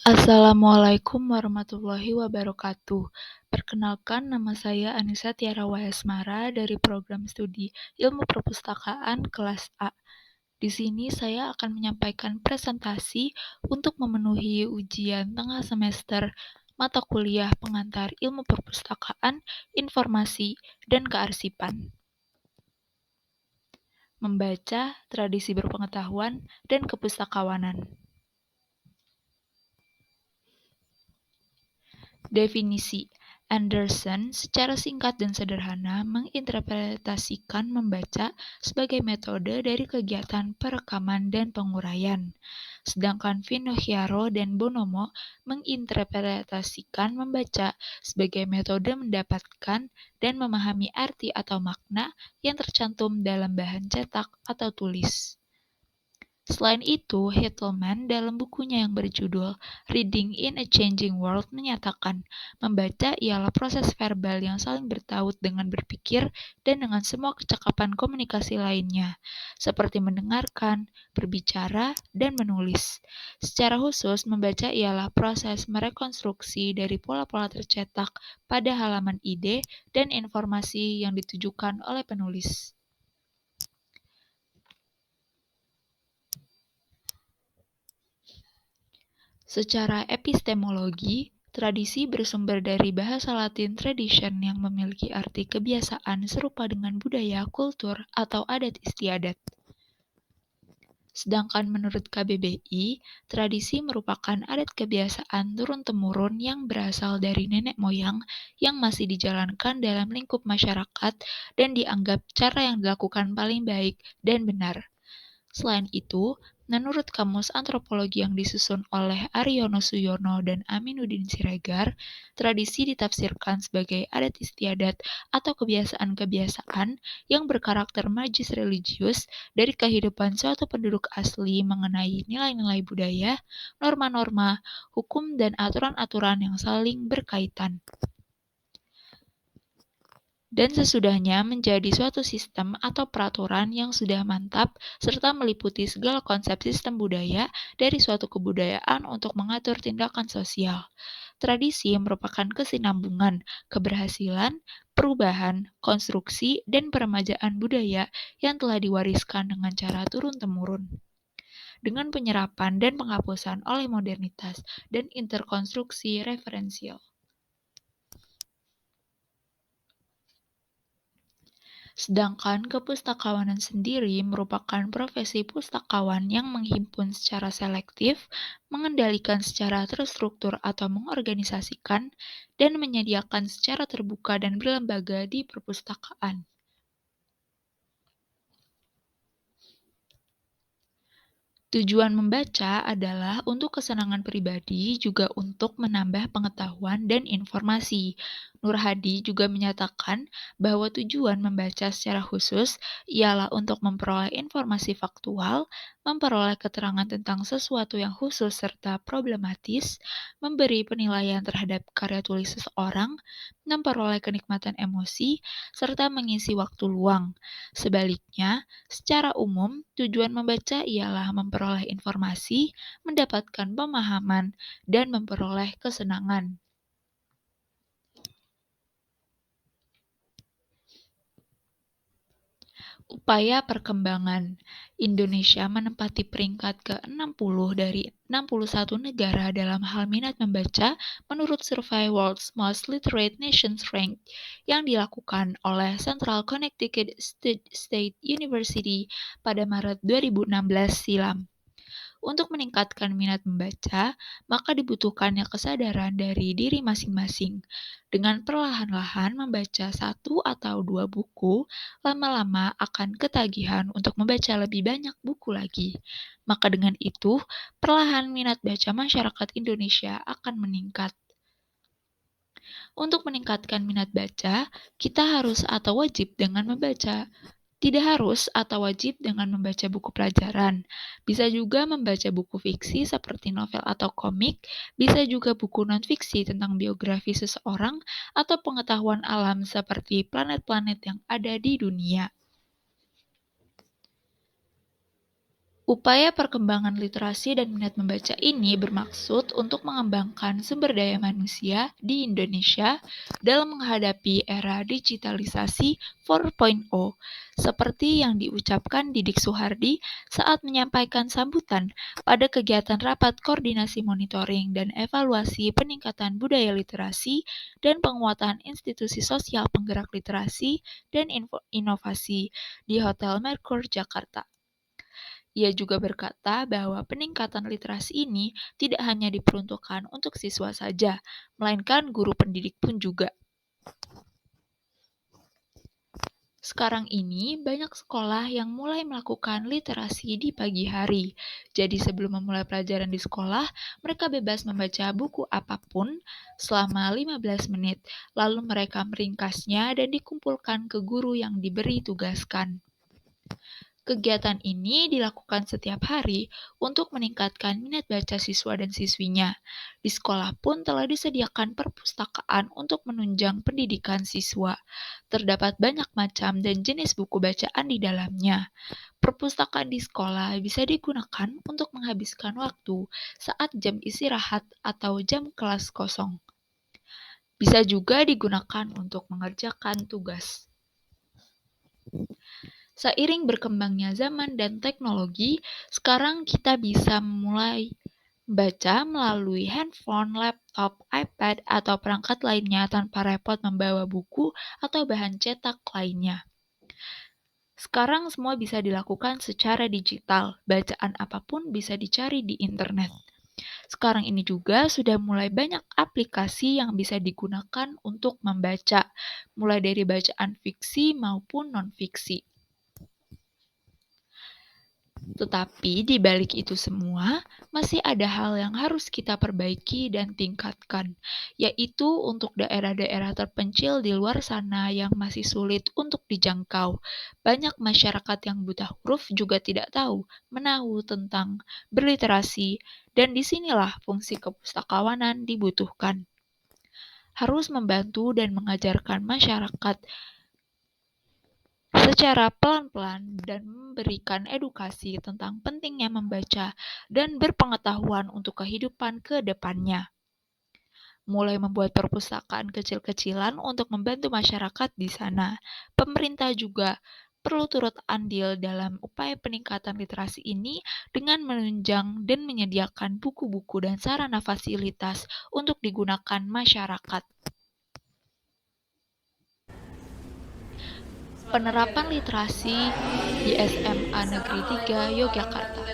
Assalamualaikum warahmatullahi wabarakatuh. Perkenalkan, nama saya Anissa Tiara Wayasmara dari program studi Ilmu Perpustakaan kelas A. Di sini saya akan menyampaikan presentasi untuk memenuhi ujian tengah semester mata kuliah pengantar Ilmu Perpustakaan, Informasi, dan Kearsipan. Membaca, tradisi berpengetahuan, dan kepustakawanan. Definisi Anderson secara singkat dan sederhana menginterpretasikan membaca sebagai metode dari kegiatan perekaman dan penguraian. Sedangkan Finocchiaro dan Bonomo menginterpretasikan membaca sebagai metode mendapatkan dan memahami arti atau makna yang tercantum dalam bahan cetak atau tulis. Selain itu, Hittelman dalam bukunya yang berjudul Reading in a Changing World menyatakan, membaca ialah proses verbal yang saling bertaut dengan berpikir dan dengan semua kecakapan komunikasi lainnya, seperti mendengarkan, berbicara, dan menulis. Secara khusus, membaca ialah proses merekonstruksi dari pola-pola tercetak pada halaman ide dan informasi yang ditujukan oleh penulis. Secara epistemologi, tradisi bersumber dari bahasa Latin tradition yang memiliki arti kebiasaan serupa dengan budaya, kultur, atau adat istiadat. Sedangkan menurut KBBI, tradisi merupakan adat kebiasaan turun-temurun yang berasal dari nenek moyang yang masih dijalankan dalam lingkup masyarakat dan dianggap cara yang dilakukan paling baik dan benar. Selain itu, menurut Kamus Antropologi yang disusun oleh Aryono Suyono dan Aminuddin Siregar, tradisi ditafsirkan sebagai adat istiadat atau kebiasaan-kebiasaan yang berkarakter majis religius dari kehidupan suatu penduduk asli mengenai nilai-nilai budaya, norma-norma, hukum, dan aturan-aturan yang saling berkaitan. Dan sesudahnya menjadi suatu sistem atau peraturan yang sudah mantap serta meliputi segala konsep sistem budaya dari suatu kebudayaan untuk mengatur tindakan sosial. Tradisi merupakan kesinambungan, keberhasilan, perubahan, konstruksi, dan peremajaan budaya yang telah diwariskan dengan cara turun-temurun. Dengan penyerapan dan penghapusan oleh modernitas dan interkonstruksi referensial. Sedangkan kepustakawanan sendiri merupakan profesi pustakawan yang menghimpun secara selektif, mengendalikan secara terstruktur atau mengorganisasikan, dan menyediakan secara terbuka dan berlembaga di perpustakaan. Tujuan membaca adalah untuk kesenangan pribadi, juga untuk menambah pengetahuan dan informasi. Nur Hadi juga menyatakan bahwa tujuan membaca secara khusus ialah untuk memperoleh informasi faktual, memperoleh keterangan tentang sesuatu yang khusus serta problematis, memberi penilaian terhadap karya tulis seseorang, memperoleh kenikmatan emosi, serta mengisi waktu luang. Sebaliknya, secara umum, tujuan membaca ialah memperoleh informasi, mendapatkan pemahaman, dan memperoleh kesenangan. Upaya perkembangan Indonesia menempati peringkat ke-60 dari 61 negara dalam hal minat membaca menurut survei World's Most Literate Nations Rank yang dilakukan oleh Central Connecticut State University pada Maret 2016 silam. Untuk meningkatkan minat membaca, maka dibutuhkannya kesadaran dari diri masing-masing. Dengan perlahan-lahan membaca 1 atau 2 buku, lama-lama akan ketagihan untuk membaca lebih banyak buku lagi. Maka dengan itu, perlahan minat baca masyarakat Indonesia akan meningkat. Untuk meningkatkan minat baca, kita harus atau wajib dengan membaca. Tidak harus atau wajib dengan membaca buku pelajaran. Bisa juga membaca buku fiksi seperti novel atau komik, bisa juga buku non-fiksi tentang biografi seseorang atau pengetahuan alam seperti planet-planet yang ada di dunia. Upaya perkembangan literasi dan minat membaca ini bermaksud untuk mengembangkan sumber daya manusia di Indonesia dalam menghadapi era digitalisasi 4.0, seperti yang diucapkan Didik Soehardi saat menyampaikan sambutan pada kegiatan rapat koordinasi monitoring dan evaluasi peningkatan budaya literasi dan penguatan institusi sosial penggerak literasi dan inovasi di Hotel Merkur, Jakarta. Ia juga berkata bahwa peningkatan literasi ini tidak hanya diperuntukkan untuk siswa saja, melainkan guru pendidik pun juga. Sekarang ini banyak sekolah yang mulai melakukan literasi di pagi hari. Jadi sebelum memulai pelajaran di sekolah, mereka bebas membaca buku apapun selama 15 menit. Lalu mereka meringkasnya dan dikumpulkan ke guru yang diberi tugaskan. Kegiatan ini dilakukan setiap hari untuk meningkatkan minat baca siswa dan siswinya. Di sekolah pun telah disediakan perpustakaan untuk menunjang pendidikan siswa. Terdapat banyak macam dan jenis buku bacaan di dalamnya. Perpustakaan di sekolah bisa digunakan untuk menghabiskan waktu saat jam istirahat atau jam kelas kosong. Bisa juga digunakan untuk mengerjakan tugas. Seiring berkembangnya zaman dan teknologi, sekarang kita bisa mulai baca melalui handphone, laptop, iPad, atau perangkat lainnya tanpa repot membawa buku atau bahan cetak lainnya. Sekarang semua bisa dilakukan secara digital, bacaan apapun bisa dicari di internet. Sekarang ini juga sudah mulai banyak aplikasi yang bisa digunakan untuk membaca, mulai dari bacaan fiksi maupun non-fiksi. Tetapi di balik itu semua, masih ada hal yang harus kita perbaiki dan tingkatkan, yaitu untuk daerah-daerah terpencil di luar sana yang masih sulit untuk dijangkau. Banyak masyarakat yang buta huruf juga tidak tahu menahu tentang berliterasi, dan disinilah fungsi kepustakawanan dibutuhkan. Harus membantu dan mengajarkan masyarakat secara pelan-pelan dan memberikan edukasi tentang pentingnya membaca dan berpengetahuan untuk kehidupan ke depannya. Mulai membuat perpustakaan kecil-kecilan untuk membantu masyarakat di sana. Pemerintah juga perlu turut andil dalam upaya peningkatan literasi ini dengan menunjang dan menyediakan buku-buku dan sarana fasilitas untuk digunakan masyarakat. Penerapan literasi di SMA Negeri 3 Yogyakarta.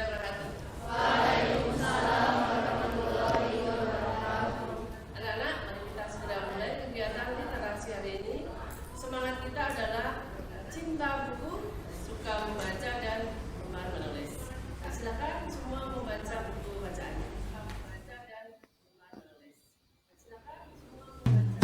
Anak-anak, mari kita segera mulai kegiatan literasi hari ini. Semangat kita adalah cinta buku, suka membaca dan gemar menulis. Silakan semua membaca buku bacaannya. Membaca dan gemar menulis. Silakan semua membaca.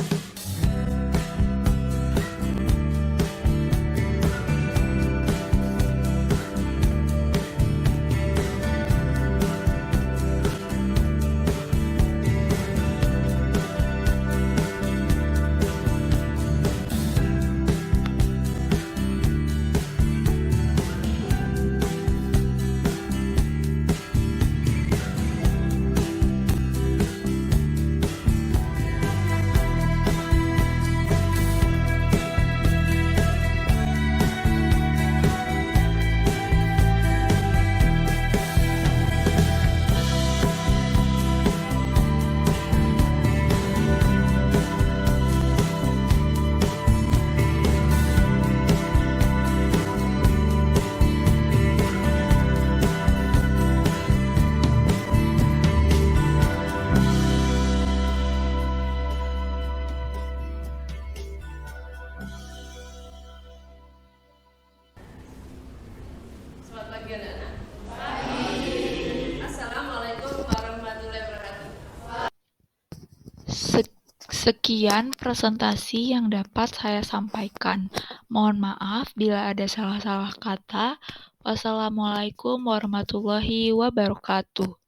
Selamat pagi anak-anak. Assalamualaikum warahmatullahi wabarakatuh. Sekian presentasi yang dapat saya sampaikan. Mohon maaf bila ada salah-salah kata. Wassalamualaikum warahmatullahi wabarakatuh.